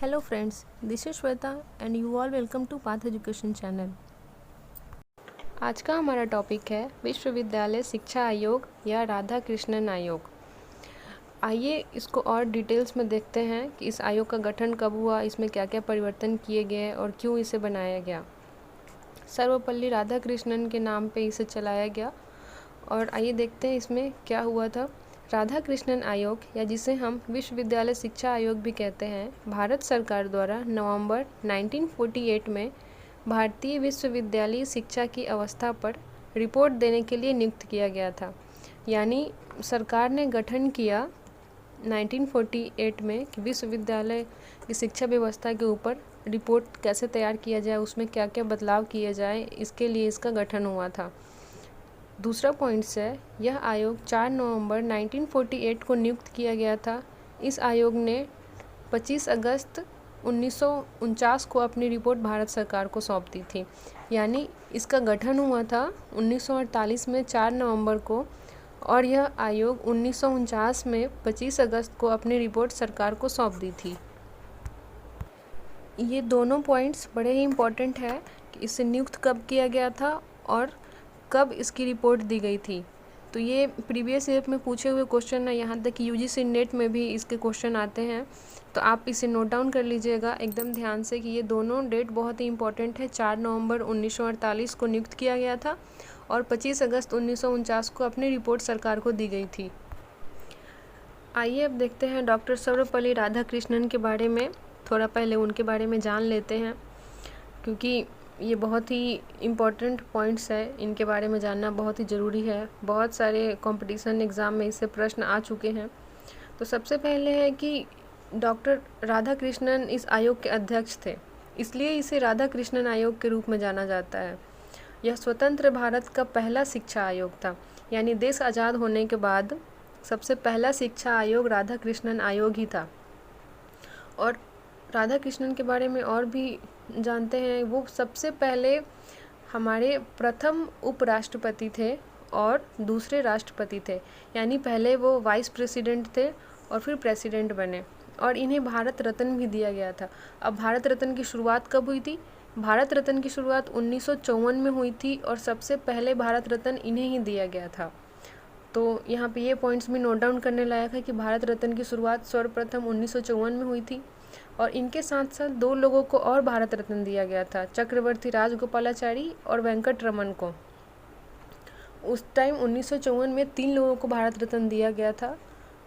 Hello friends, this is Shweta and you all welcome to path education channel. आज का हमारा topic है विश्वविद्यालय शिक्षा आयोग या राधा कृष्णन आयोग। आइए इसको और डिटेल्स में देखते हैं कि इस आयोग का गठन कब हुआ, इसमें क्या क्या परिवर्तन किए गए और क्यों इसे बनाया गया। सर्वपल्ली राधाकृष्णन के नाम पे इसे चलाया गया और आइए देखते हैं इसमें क्या हुआ था। राधाकृष्णन आयोग या जिसे हम विश्वविद्यालय शिक्षा आयोग भी कहते हैं, भारत सरकार द्वारा नवंबर 1948 में भारतीय विश्वविद्यालय शिक्षा की अवस्था पर रिपोर्ट देने के लिए नियुक्त किया गया था। यानी सरकार ने गठन किया 1948 में कि विश्वविद्यालय की शिक्षा व्यवस्था के ऊपर रिपोर्ट कैसे तैयार किया जाए, उसमें क्या क्या बदलाव किए जाए, इसके लिए इसका गठन हुआ था। दूसरा पॉइंट्स है, यह आयोग 4 नवंबर 1948 को नियुक्त किया गया था। इस आयोग ने 25 अगस्त 1949 को अपनी रिपोर्ट भारत सरकार को सौंप दी थी। यानी इसका गठन हुआ था 1948 में 4 नवंबर को और यह आयोग 1949 में 25 अगस्त को अपनी रिपोर्ट सरकार को सौंप दी थी। ये दोनों पॉइंट्स बड़े ही इम्पोर्टेंट है कि इसे नियुक्त कब किया गया था और कब इसकी रिपोर्ट दी गई थी। तो ये प्रीवियस ईयर में पूछे हुए क्वेश्चन है, यहाँ तक कि यूजीसी नेट में भी इसके क्वेश्चन आते हैं, तो आप इसे नोट डाउन कर लीजिएगा एकदम ध्यान से कि ये दोनों डेट बहुत ही इंपॉर्टेंट है। 4 नवंबर 1948 को नियुक्त किया गया था और 25 अगस्त 1949 को अपनी रिपोर्ट सरकार को दी गई थी। आइए अब देखते हैं डॉक्टर सर्वपल्ली राधाकृष्णन के बारे में। थोड़ा पहले उनके बारे में जान लेते हैं क्योंकि ये बहुत ही इम्पॉर्टेंट पॉइंट्स है, इनके बारे में जानना बहुत ही ज़रूरी है। बहुत सारे कंपटीशन एग्ज़ाम में इससे प्रश्न आ चुके हैं। तो सबसे पहले है कि डॉक्टर राधाकृष्णन इस आयोग के अध्यक्ष थे, इसलिए इसे राधाकृष्णन आयोग के रूप में जाना जाता है। यह स्वतंत्र भारत का पहला शिक्षा आयोग था, यानी देश आज़ाद होने के बाद सबसे पहला शिक्षा आयोग राधाकृष्णन आयोग ही था। और राधाकृष्णन के बारे में और भी जानते हैं, वो सबसे पहले हमारे प्रथम उपराष्ट्रपति थे और दूसरे राष्ट्रपति थे। यानी पहले वो वाइस प्रेसिडेंट थे और फिर प्रेसिडेंट बने और इन्हें भारत रत्न भी दिया गया था। अब भारत रत्न की शुरुआत कब हुई थी? भारत रत्न की शुरुआत 1954 में हुई थी और सबसे पहले भारत रत्न इन्हें ही दिया गया था। तो यहाँ पे ये पॉइंट्स भी नोट डाउन करने लायक है कि भारत रत्न की शुरुआत सर्वप्रथम 1954 में हुई थी और इनके साथ साथ 2 लोगों को और भारत रत्न दिया गया था, चक्रवर्ती राजगोपालाचारी और वेंकट रमन को। उस टाइम 1954 में 3 लोगों को भारत रत्न दिया गया था,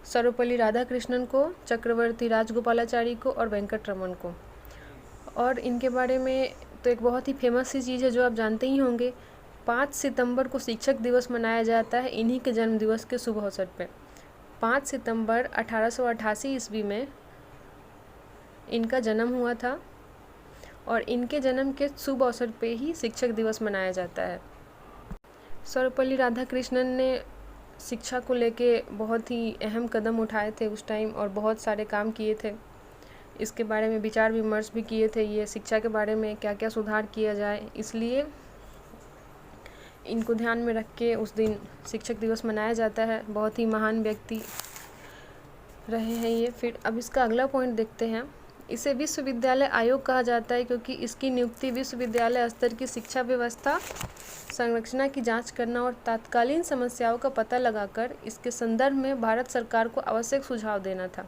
सर्वपल्ली राधाकृष्णन को, चक्रवर्ती राजगोपालाचारी को और वेंकट रमन को। और इनके बारे में तो एक बहुत ही फेमस सी चीज़ है जो आप जानते ही होंगे, 5 सितंबर को शिक्षक दिवस मनाया जाता है इन्हीं के जन्म दिवस के शुभ अवसर पे। 5 सितंबर 1888 ईस्वी में इनका जन्म हुआ था और इनके जन्म के शुभ अवसर पे ही शिक्षक दिवस मनाया जाता है। सर्वपल्ली राधाकृष्णन ने शिक्षा को लेके बहुत ही अहम कदम उठाए थे उस टाइम और बहुत सारे काम किए थे। इसके बारे में विचार विमर्श भी किए थे, ये शिक्षा के बारे में क्या क्या सुधार किया जाए, इसलिए इनको ध्यान में रख के उस दिन शिक्षक दिवस मनाया जाता है। बहुत ही महान व्यक्ति रहे हैं ये। फिर अब इसका अगला पॉइंट देखते हैं। इसे विश्वविद्यालय आयोग कहा जाता है क्योंकि इसकी नियुक्ति विश्वविद्यालय स्तर की शिक्षा व्यवस्था संरचना की जांच करना और तात्कालीन समस्याओं का पता लगाकर इसके संदर्भ में भारत सरकार को आवश्यक सुझाव देना था।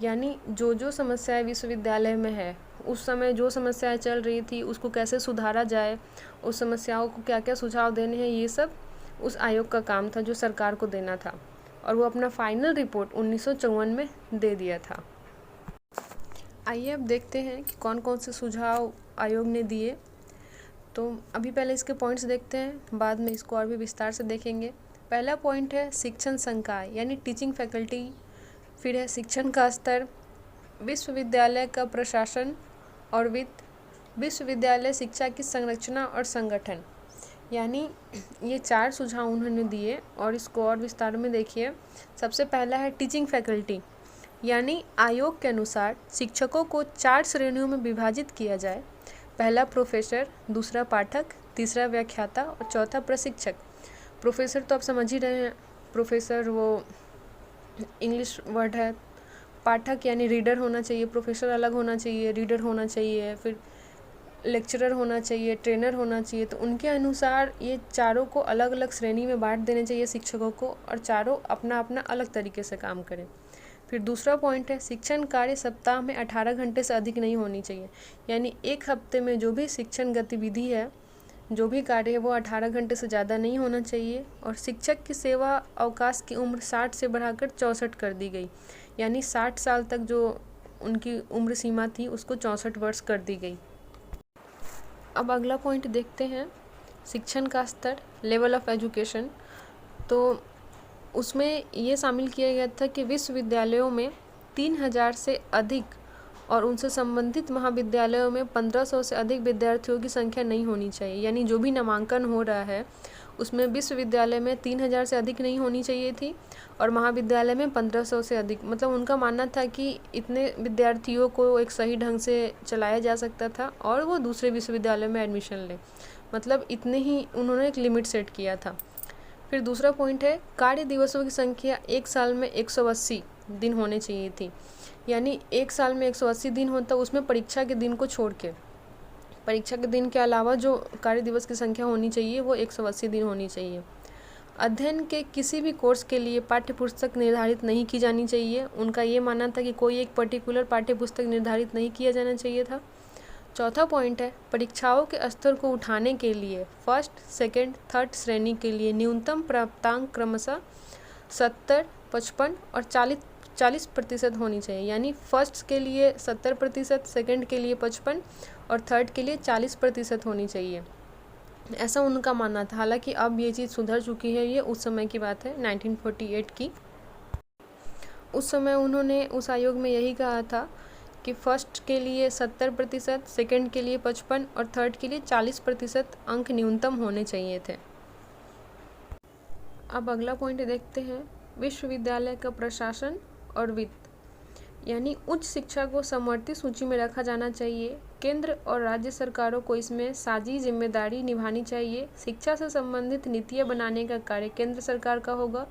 यानी जो समस्याएं विश्वविद्यालय में है, उस समय जो समस्याएं चल रही थी उसको कैसे सुधारा जाए, उस समस्याओं को क्या क्या सुझाव देने हैं, ये सब उस आयोग का काम था जो सरकार को देना था। और वो अपना फाइनल रिपोर्ट 1954 में दे दिया था। आइए अब देखते हैं कि कौन कौन से सुझाव आयोग ने दिए। तो अभी पहले इसके पॉइंट्स देखते हैं, बाद में इसको और भी विस्तार से देखेंगे। पहला पॉइंट है शिक्षण संकाय यानी टीचिंग फैकल्टी। फिर है शिक्षण का स्तर, विश्वविद्यालय का प्रशासन और वित्त, विश्वविद्यालय शिक्षा की संरचना और संगठन। यानी ये 4 सुझाव उन्होंने दिए और इसको और विस्तार में देखिए। सबसे पहला है टीचिंग फैकल्टी, यानी आयोग के अनुसार शिक्षकों को 4 श्रेणियों में विभाजित किया जाए। पहला प्रोफेसर, दूसरा पाठक, तीसरा व्याख्याता और चौथा प्रशिक्षक। प्रोफेसर तो आप समझ ही रहे हैं, प्रोफेसर वो इंग्लिश वर्ड है, पाठक यानी रीडर होना चाहिए, प्रोफेसर अलग होना चाहिए, रीडर होना चाहिए, फिर लेक्चरर होना चाहिए, ट्रेनर होना चाहिए। तो उनके अनुसार ये चारों को अलग अलग श्रेणी में बांट देने चाहिए शिक्षकों को, और चारों अपना अपना अलग तरीके से काम करें। फिर दूसरा पॉइंट है, शिक्षण कार्य सप्ताह में 18 घंटे से अधिक नहीं होनी चाहिए। यानी एक हफ्ते में जो भी शिक्षण गतिविधि है, जो भी कार्य है, वो 18 घंटे से ज़्यादा नहीं होना चाहिए। और शिक्षक की सेवा अवकाश की उम्र 60 से बढ़ाकर 64 कर दी गई। यानी 60 साल तक जो उनकी उम्र सीमा थी उसको 64 वर्ष कर दी गई। अब अगला पॉइंट देखते हैं, शिक्षण का स्तर, लेवल ऑफ एजुकेशन। तो उसमें ये शामिल किया गया था कि विश्वविद्यालयों में 3000 से अधिक और उनसे संबंधित महाविद्यालयों में 1500 से अधिक विद्यार्थियों की संख्या नहीं होनी चाहिए। यानी जो भी नामांकन हो रहा है उसमें विश्वविद्यालय में 3000 से अधिक नहीं होनी चाहिए थी और महाविद्यालय में 1500 से अधिक। मतलब उनका मानना था कि इतने विद्यार्थियों को एक सही ढंग से चलाया जा सकता था और वो दूसरे विश्वविद्यालय में एडमिशन लें। मतलब इतने ही उन्होंने एक लिमिट सेट किया था। फिर दूसरा पॉइंट है, कार्य दिवसों की संख्या एक साल में 180 दिन होने चाहिए थी। यानी एक साल में 180 दिन होता, उसमें परीक्षा के दिन को छोड़ के, परीक्षा के दिन के अलावा जो कार्य दिवस की संख्या होनी चाहिए वो 180 दिन होनी चाहिए। अध्ययन के किसी भी कोर्स के लिए पाठ्य पुस्तक निर्धारित नहीं की जानी चाहिए। उनका ये मानना था कि कोई एक पर्टिकुलर पाठ्य पुस्तक निर्धारित नहीं किया जाना चाहिए था। चौथा पॉइंट है, परीक्षाओं के स्तर को उठाने के लिए फर्स्ट, सेकंड, थर्ड श्रेणी के लिए न्यूनतम प्राप्तांक क्रमशः 70, 55 और 40% होनी चाहिए। यानी फर्स्ट के लिए 70%, सेकंड के लिए 55 और थर्ड के लिए 40% होनी चाहिए, ऐसा उनका मानना था। हालांकि अब ये चीज़ सुधर चुकी है, ये उस समय की बात है 1948 की। उस समय उन्होंने उस आयोग में यही कहा था कि फर्स्ट के लिए 70%, सेकंड के लिए 55 और थर्ड के लिए 40% अंक न्यूनतम होने चाहिए थे। अब अगला पॉइंट देखते हैं, विश्वविद्यालय का प्रशासन और वित्त। यानी उच्च शिक्षा को समवर्ती सूची में रखा जाना चाहिए। केंद्र और राज्य सरकारों को इसमें साझी जिम्मेदारी निभानी चाहिए। शिक्षा से संबंधित नीतियाँ बनाने का कार्य केंद्र सरकार का होगा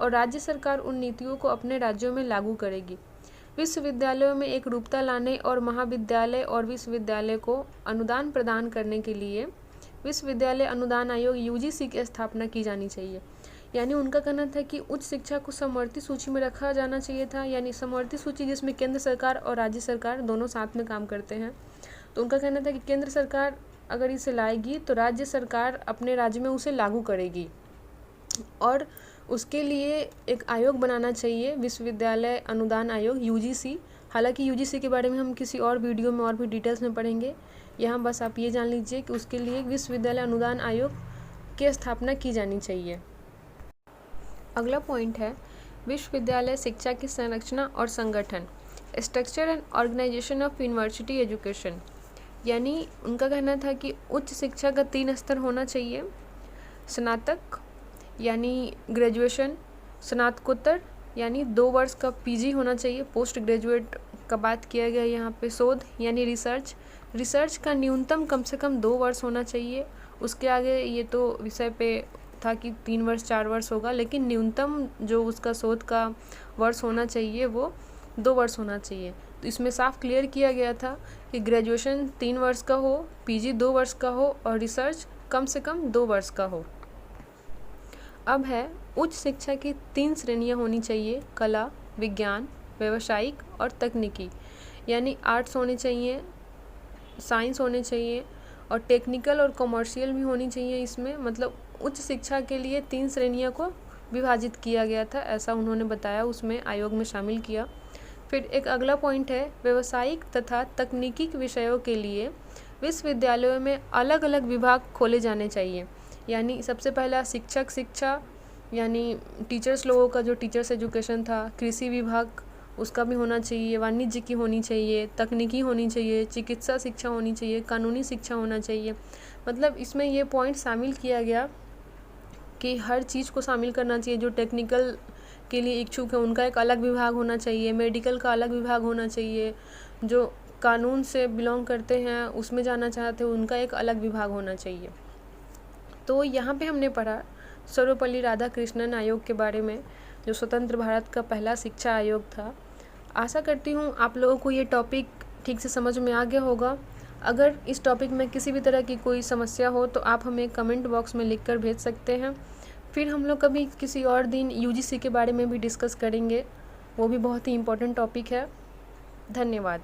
और राज्य सरकार उन नीतियों को अपने राज्यों में लागू करेगी। विश्वविद्यालयों में एक रूपता लाने और महाविद्यालय और विश्वविद्यालय को अनुदान प्रदान करने के लिए विश्वविद्यालय अनुदान आयोग यूजीसी की स्थापना की जानी चाहिए। यानी उनका कहना था कि उच्च शिक्षा को समवर्ती सूची में रखा जाना चाहिए था। यानी समवर्ती सूची जिसमें केंद्र सरकार और राज्य सरकार दोनों साथ में काम करते हैं। तो उनका कहना था कि केंद्र सरकार अगर इसे लाएगी तो राज्य सरकार अपने राज्य में उसे लागू करेगी और उसके लिए एक आयोग बनाना चाहिए, विश्वविद्यालय अनुदान आयोग यूजीसी। हालांकि यूजीसी के बारे में हम किसी और वीडियो में और भी डिटेल्स में पढ़ेंगे। यहाँ बस आप ये जान लीजिए कि उसके लिए विश्वविद्यालय अनुदान आयोग की स्थापना की जानी चाहिए। अगला पॉइंट है, विश्वविद्यालय शिक्षा की संरचना और संगठन, structure and organisation of university education. यानी उनका कहना था कि उच्च शिक्षा का 3 स्तर होना चाहिए, स्नातक यानी ग्रेजुएशन, स्नातकोत्तर यानी 2 वर्ष का पीजी होना चाहिए, पोस्ट ग्रेजुएट का बात किया गया यहाँ पे, शोध यानी रिसर्च का न्यूनतम कम से कम 2 वर्ष होना चाहिए। उसके आगे ये तो विषय पे था कि 3 वर्ष 4 वर्ष होगा, लेकिन न्यूनतम जो उसका शोध का वर्ष होना चाहिए वो 2 वर्ष होना चाहिए। तो इसमें साफ क्लियर किया गया था कि ग्रेजुएशन 3 वर्ष का हो, पीजी 2 वर्ष का हो और रिसर्च कम से कम 2 वर्ष का हो। अब है, उच्च शिक्षा की 3 श्रेणियाँ होनी चाहिए, कला, विज्ञान, व्यावसायिक और तकनीकी। यानी आर्ट्स होने चाहिए, साइंस होने चाहिए और टेक्निकल और कॉमर्शियल भी होनी चाहिए इसमें। मतलब उच्च शिक्षा के लिए 3 श्रेणियों को विभाजित किया गया था, ऐसा उन्होंने बताया, उसमें आयोग में शामिल किया। फिर एक अगला पॉइंट है, व्यावसायिक तथा तकनीकी विषयों के लिए विश्वविद्यालयों में अलग अलग विभाग खोले जाने चाहिए। यानी सबसे पहला शिक्षक शिक्षा यानी टीचर्स लोगों का जो टीचर्स एजुकेशन था, कृषि विभाग उसका भी होना चाहिए, वाणिज्य की होनी चाहिए, तकनीकी होनी चाहिए, चिकित्सा शिक्षा होनी चाहिए, कानूनी शिक्षा होना चाहिए। मतलब इसमें ये पॉइंट शामिल किया गया कि हर चीज़ को शामिल करना चाहिए। जो टेक्निकल के लिए इच्छुक है उनका एक अलग विभाग होना चाहिए, मेडिकल का अलग विभाग होना चाहिए, जो कानून से बिलोंग करते हैं उसमें जाना चाहते हैं उनका एक अलग विभाग होना चाहिए। तो यहाँ पे हमने पढ़ा सर्वपल्ली राधाकृष्णन आयोग के बारे में, जो स्वतंत्र भारत का पहला शिक्षा आयोग था। आशा करती हूँ आप लोगों को ये टॉपिक ठीक से समझ में आ गया होगा। अगर इस टॉपिक में किसी भी तरह की कोई समस्या हो तो आप हमें कमेंट बॉक्स में लिख कर भेज सकते हैं। फिर हम लोग कभी किसी और दिन यूजीसी के बारे में भी डिस्कस करेंगे, वो भी बहुत ही इम्पोर्टेंट टॉपिक है। धन्यवाद।